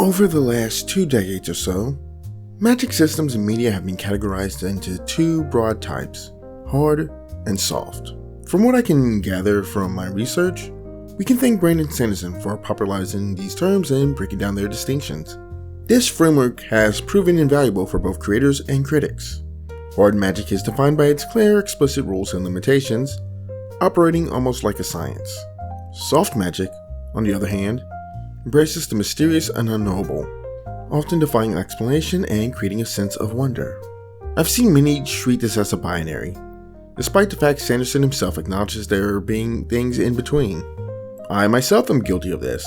Over the last 2 decades or so, magic systems and media have been categorized into two broad types, hard and soft. From what I can gather from my research, we can thank Brandon Sanderson for popularizing these terms and breaking down their distinctions. This framework has proven invaluable for both creators and critics. Hard magic is defined by its clear, explicit rules and limitations, operating almost like a science. Soft magic, on the other hand, embraces the mysterious and unknowable, often defying explanation and creating a sense of wonder. I've seen many treat this as a binary, despite the fact Sanderson himself acknowledges there being things in between. I myself am guilty of this.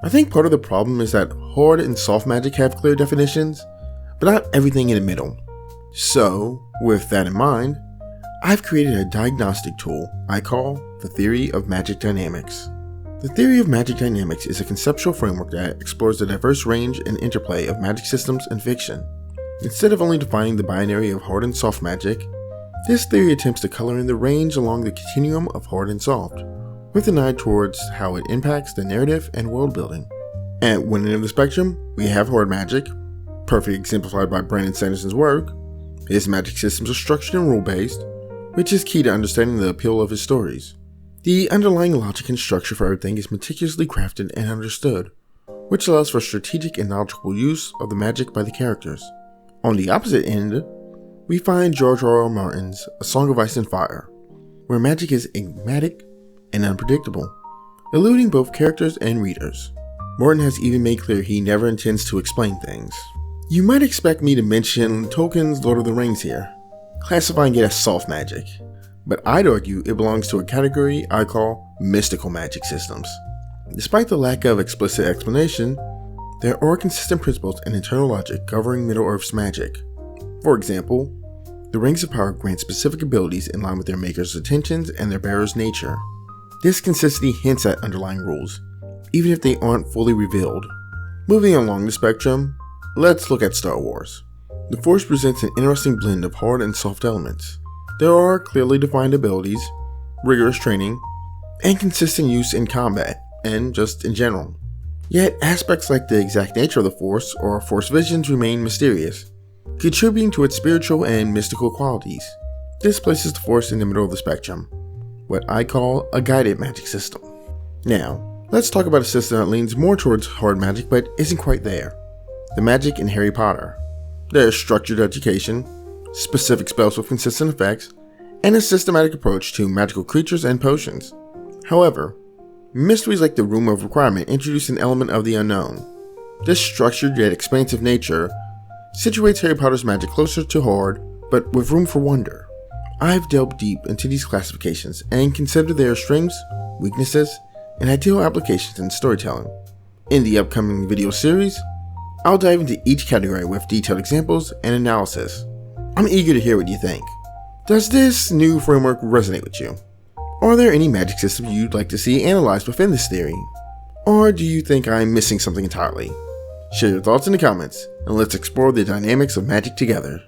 I think part of the problem is that hard and soft magic have clear definitions, but not everything in the middle. So, with that in mind, I've created a diagnostic tool I call the Theory of Magic Dynamics. The Theory of Magic Dynamics is a conceptual framework that explores the diverse range and interplay of magic systems and fiction. Instead of only defining the binary of hard and soft magic, this theory attempts to color in the range along the continuum of hard and soft, with an eye towards how it impacts the narrative and world building. At one end of the spectrum, we have hard magic, perfectly exemplified by Brandon Sanderson's work. His magic systems are structured and rule-based, which is key to understanding the appeal of his stories. The underlying logic and structure for everything is meticulously crafted and understood, which allows for strategic and knowledgeable use of the magic by the characters. On the opposite end, we find George R.R. Martin's A Song of Ice and Fire, where magic is enigmatic and unpredictable, eluding both characters and readers. Martin has even made clear he never intends to explain things. You might expect me to mention Tolkien's Lord of the Rings here, classifying it as soft magic, but I'd argue it belongs to a category I call mystical magic systems. Despite the lack of explicit explanation, there are consistent principles and internal logic governing Middle-earth's magic. For example, the Rings of Power grant specific abilities in line with their maker's intentions and their bearer's nature. This consistency hints at underlying rules, even if they aren't fully revealed. Moving along the spectrum, let's look at Star Wars. The Force presents an interesting blend of hard and soft elements. There are clearly defined abilities, rigorous training, and consistent use in combat, and just in general. Yet aspects like the exact nature of the Force or Force visions remain mysterious, contributing to its spiritual and mystical qualities. This places the Force in the middle of the spectrum, what I call a guided magic system. Now, let's talk about a system that leans more towards hard magic but isn't quite there. The magic in Harry Potter. There's structured education, specific spells with consistent effects, and a systematic approach to magical creatures and potions. However, mysteries like the Room of Requirement introduce an element of the unknown. This structured yet expansive nature situates Harry Potter's magic closer to hard, but with room for wonder. I've delved deep into these classifications and considered their strengths, weaknesses, and ideal applications in storytelling. In the upcoming video series, I'll dive into each category with detailed examples and analysis. I'm eager to hear what you think. Does this new framework resonate with you? Are there any magic systems you'd like to see analyzed within this theory? Or do you think I'm missing something entirely? Share your thoughts in the comments, and let's explore the dynamics of magic together.